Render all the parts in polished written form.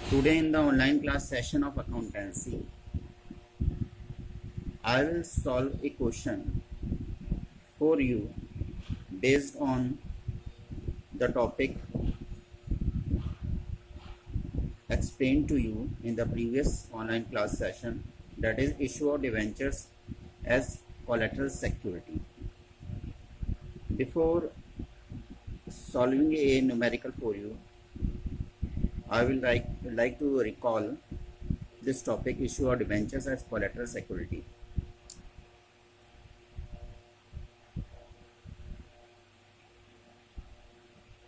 Today in the online class session of accountancy, I will solve a question for you based on the topic explained to you in the previous online class session, that is issue of debentures as collateral security. Before solving a numerical for you, I will like to recall this topic, issue of debentures as collateral security.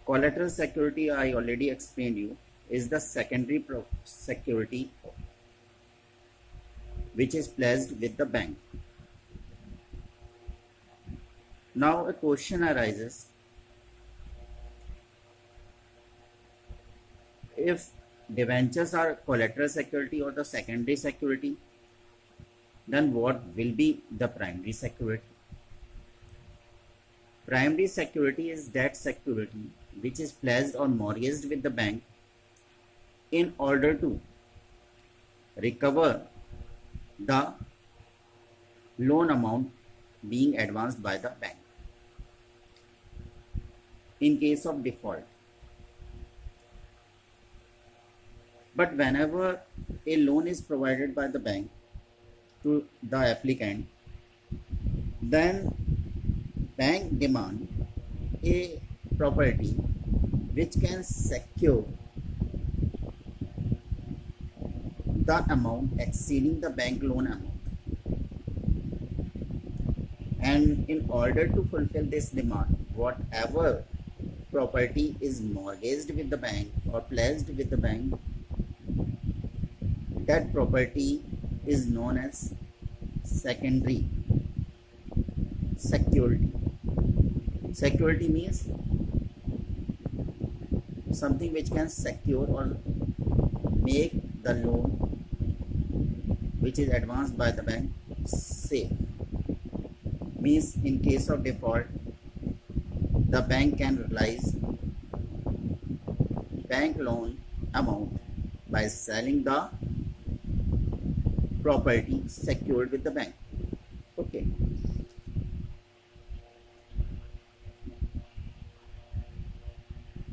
Collateral security, I already explained you, is the secondary security which is pledged with the bank. Now a question arises, if debentures are collateral security or the secondary security, then what will be the primary security? Primary security is that security which is pledged or mortgaged with the bank in order to recover the loan amount being advanced by the bank in case of default. But whenever a loan is provided by the bank to the applicant, then bank demand a property which can secure the amount exceeding the bank loan amount. And in order to fulfill this demand, whatever property is mortgaged with the bank or pledged with the bank, that property is known as secondary security. Security means something which can secure or make the loan which is advanced by the bank safe. Means in case of default, the bank can realize bank loan amount by selling the property secured with the bank. Okay.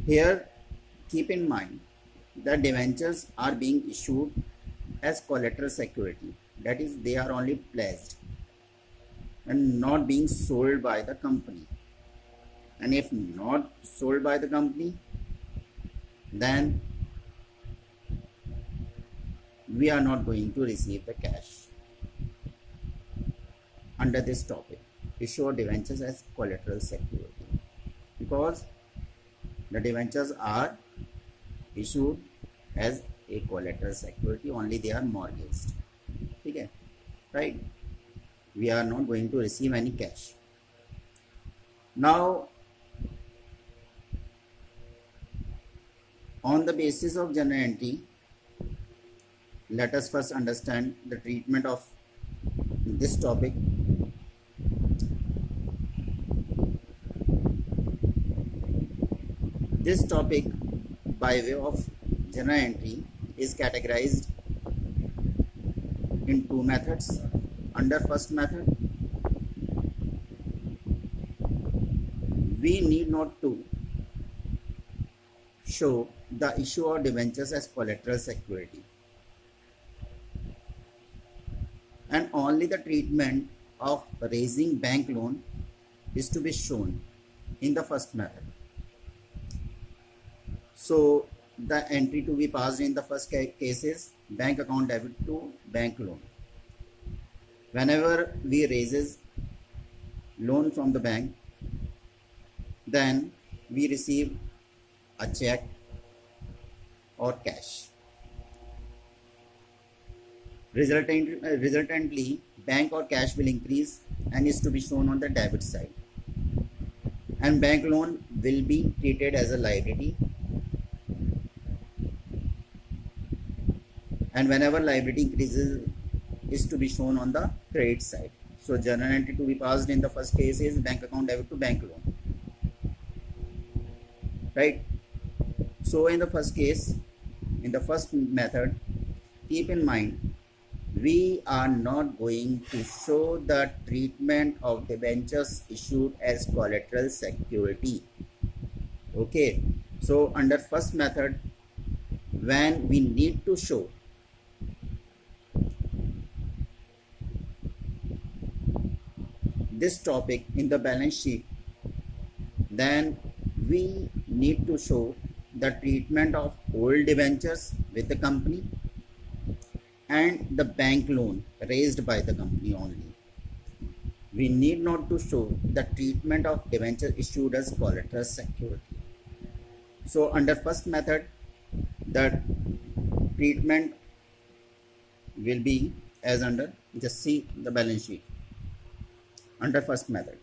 Here, keep in mind that debentures are being issued as collateral security. That is, they are only pledged and not being sold by the company. And if not sold by the company, then we are not going to receive the cash under this topic, issue of debentures as collateral security, because the debentures are issued as a collateral security, only they are mortgaged. Okay, right? We are not going to receive any cash. Now, on the basis of general entry, let us first understand the treatment of this topic. This topic, by way of general entry, is categorized in two methods. Under first method, we need not to show the issue of debentures as collateral security, and only the treatment of raising bank loan is to be shown in the first method. So the entry to be passed in the first case is bank account debit to bank loan. Whenever we raises loan from the bank, then we receive a check or cash. Resultantly, bank or cash will increase and is to be shown on the debit side, and bank loan will be treated as a liability. And whenever liability increases, is to be shown on the credit side. So journal entry to be passed in the first case is bank account debit to bank loan, right? So in the first case, in the first method, keep in mind, we are not going to show the treatment of debentures issued as collateral security. Okay, so under first method, when we need to show this topic in the balance sheet, then we need to show the treatment of old debentures with the company and the bank loan raised by the company only. We need not to show the treatment of debentures issued as collateral security. So under first method, the treatment will be as under, just see the balance sheet under first method.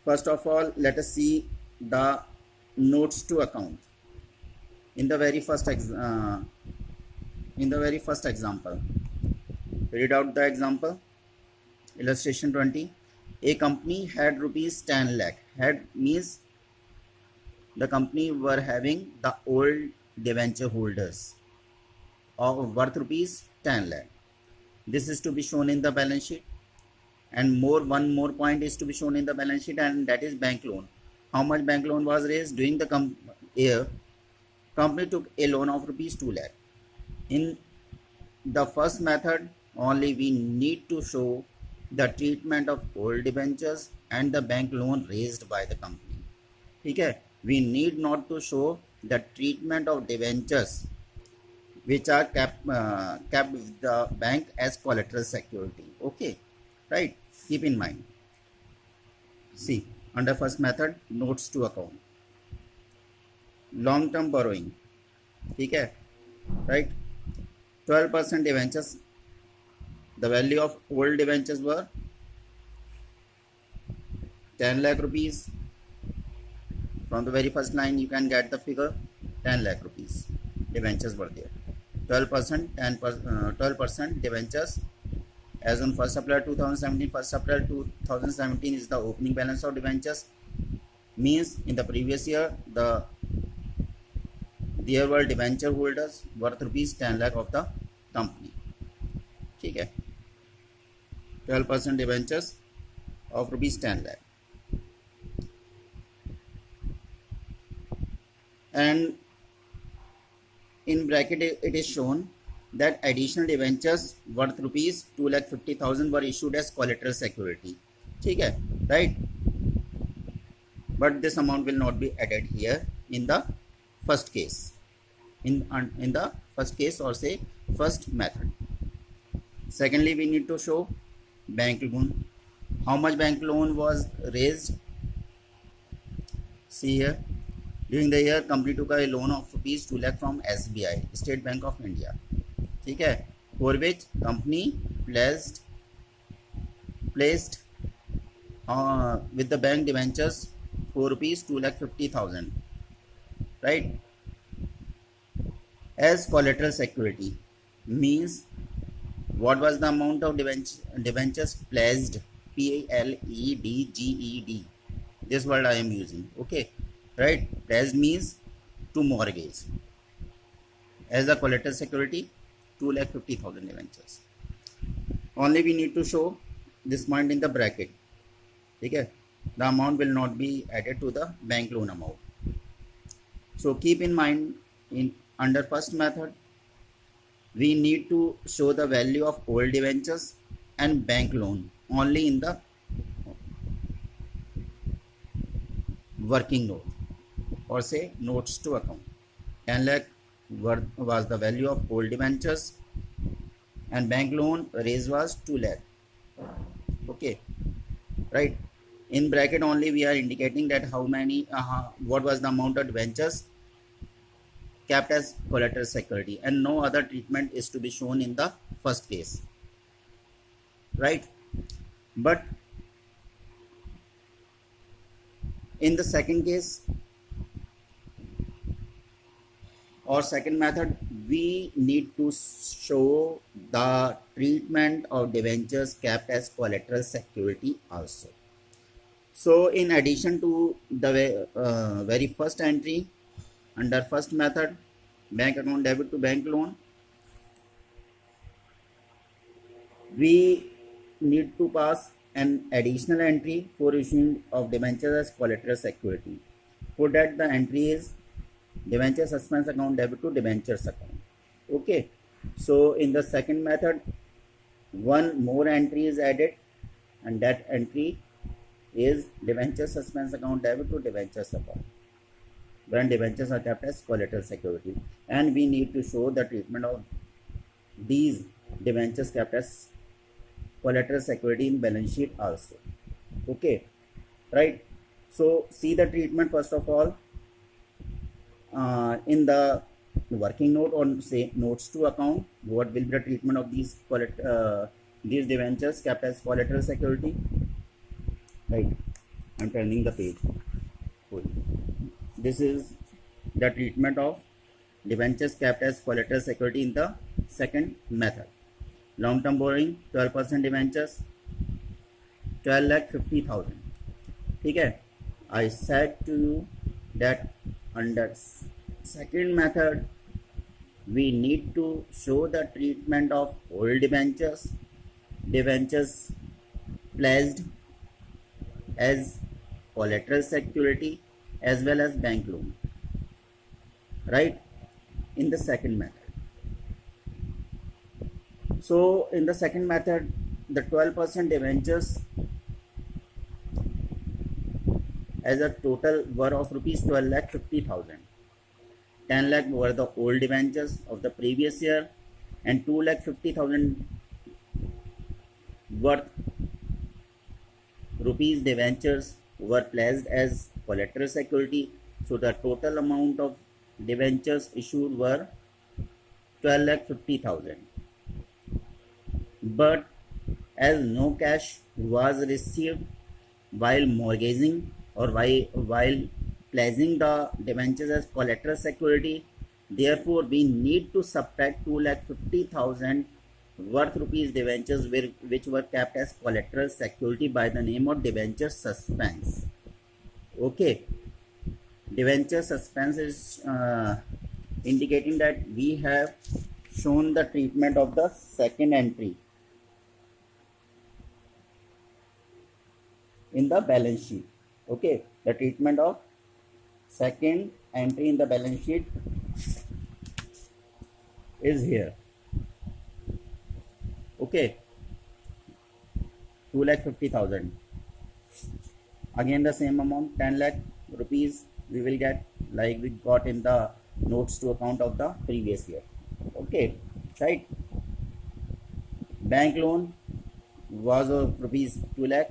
First of all, let us see the notes to account. In the very first example, read out the example. Illustration 20. A company had rupees 10 lakh. Had means the company were having the old debenture holders of worth rupees 10 lakh. This is to be shown in the balance sheet, and one more point is to be shown in the balance sheet, and that is bank loan. How much bank loan was raised during the year? Company took a loan of rupees 2 lakh. In the first method, only we need to show the treatment of old debentures and the bank loan raised by the company. Okay, we need not to show the treatment of debentures which are kept with the bank as collateral security. Okay, right? Keep in mind. See, under first method, notes to account. Long term borrowing. Okay, right? 12% debentures. The value of old debentures were 10 lakh rupees. From the very first line, you can get the figure 10 lakh rupees. Debentures were there. 12% and 12% debentures as on 1st April 2017. 1st April 2017 is the opening balance of debentures. Means in the previous year, there were debenture holders worth rupees 10 lakh of the company. Okay. 12% debentures of rupees 10 lakh. And in bracket it is shown that additional debentures worth rupees 2,50,000 were issued as collateral security. Okay, right? But this amount will not be added here in the first case. In the first case, or say first method. Secondly, we need to show bank loan. How much bank loan was raised? See here. During the year, company took a loan of rupees 2 lakh from SBI, State Bank of India. Okay, for which company placed with the bank debentures for rupees 2,50,000, right, as collateral security. Means what was the amount of debentures pledged? PLEDGED. This word I am using. Okay, right? Pledged means to mortgage as a collateral security, 2,50,000 debentures. Only we need to show this point in the bracket. Okay, the amount will not be added to the bank loan amount. So keep in mind, under first method, we need to show the value of old debentures and bank loan only in the working note, or say notes to account. 10 lakh was the value of old debentures and bank loan raised was 2 lakh. Okay, right? In bracket only we are indicating that what was the amount of debentures kept as collateral security, and no other treatment is to be shown in the first case, right? But in the second case or second method, we need to show the treatment of debentures kept as collateral security also. So in addition to the very first entry, under first method, bank account debit to bank loan, we need to pass an additional entry for issuing of debentures as collateral security. For that, the entry is debenture suspense account debit to debentures account. Okay, so in the second method, one more entry is added, and that entry is debenture suspense account debit to debentures account when debentures are kept as collateral security, and we need to show the treatment of these debentures kept as collateral security in balance sheet also. Okay, right? So see the treatment first of all in the working note on say notes to account. What will be the treatment of these debentures kept as collateral security? Right, I'm turning the page. This is the treatment of debentures kept as collateral security in the second method. Long term borrowing 12% debentures 12,50,000. ठीक है, I said to you that under second method we need to show the treatment of old debentures pledged as collateral security as well as bank loan, right, in the second method. So in the second method, the 12% debentures as a total were of rupees 12,50,000. 10 lakh were the old debentures of the previous year, and 2,50,000 worth rupees debentures were pledged as collateral security. So the total amount of debentures issued were 12,50,000. But as no cash was received while mortgaging or while pledging the debentures as collateral security, therefore we need to subtract 2,50,000 worth rupees debentures which were kept as collateral security by the name of debenture suspense. Okay, debenture suspense is indicating that we have shown the treatment of the second entry in the balance sheet. Okay, the treatment of second entry in the balance sheet is here. Okay, 2,50,000. Again the same amount, 10 lakh rupees we will get like we got in the notes to account of the previous year. Okay, right. Bank loan was of rupees 2 lakh,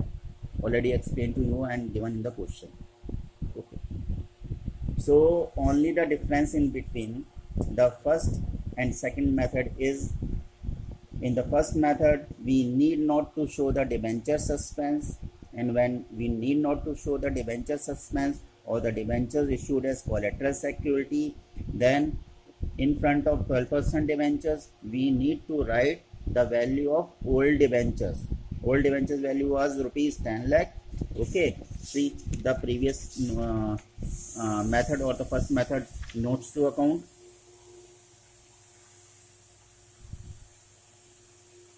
already explained to you and given in the question. Okay. So only the difference in between the first and second method is, in the first method we need not to show the debenture suspense, and when we need not to show the debenture suspense or the debentures issued as collateral security, then in front of 12% debentures we need to write the value of old debentures. Old debentures value was rupees 10 lakh. Okay, see the previous method or the first method notes to account.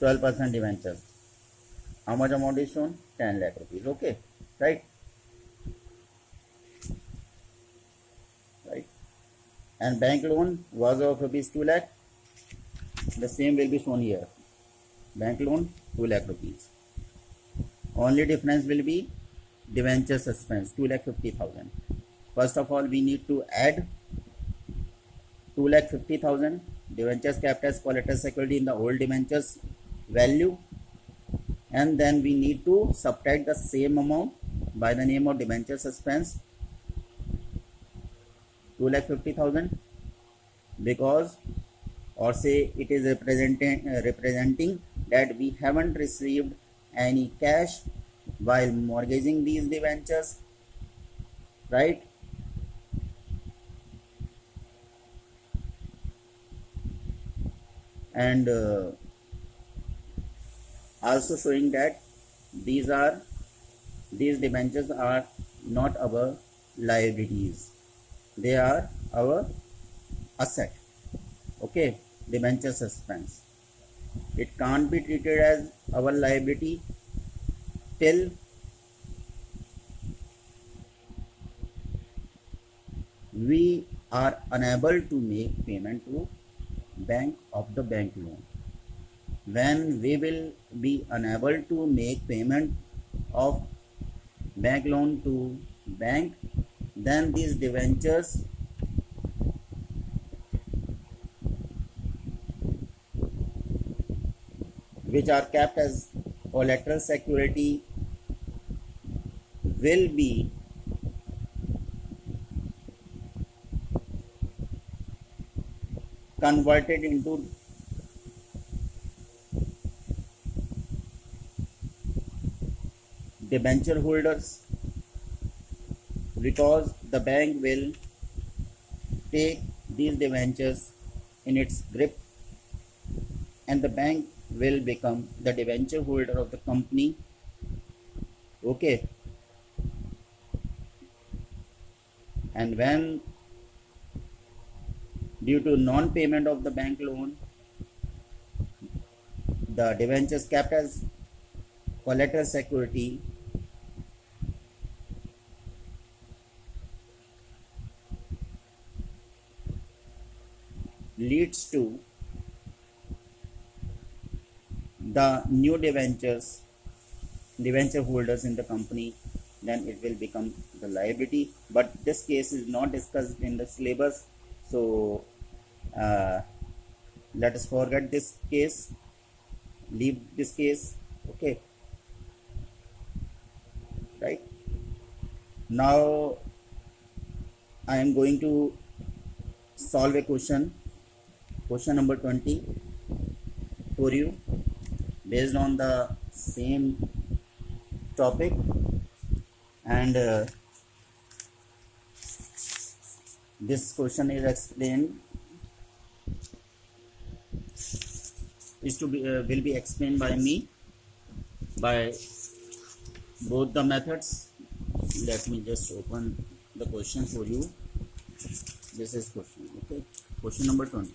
12% debentures. How much amount is shown? 10 lakh rupees. Okay, right? Right. And bank loan was of rupees 2 lakh. The same will be shown here. Bank loan 2 lakh rupees. Only difference will be debenture suspense 2,50,000. First of all, we need to add 2,50,000 debentures kept as collateral security in the old debentures value, and then we need to subtract the same amount by the name of debenture suspense 2,50,000, because, or say it is representing that we haven't received any cash while mortgaging these debentures, right? And also showing that these debentures are not our liabilities, they are our asset. Okay, debenture suspense. It can't be treated as our liability till we are unable to make payment to bank of the bank loan. When we will be unable to make payment of bank loan to bank, then these debentures which are kept as collateral security will be converted into debenture holders, because the bank will take these debentures in its grip and the bank will become the debenture holder of the company. Okay, and when due to non-payment of the bank loan, the debentures kept as collateral security leads to the new debenture holders in the company, then it will become the liability. But this case is not discussed in the syllabus, so let us forget this case, leave this case. Okay, right now I am going to solve a question number 20 for you based on the same topic, and this question is explained will be explained by me by both the methods. Let me just open the question for you. This is question. Okay, question number 20.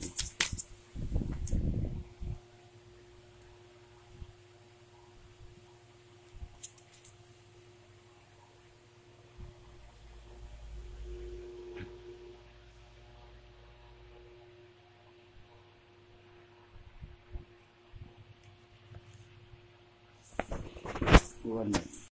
One minute.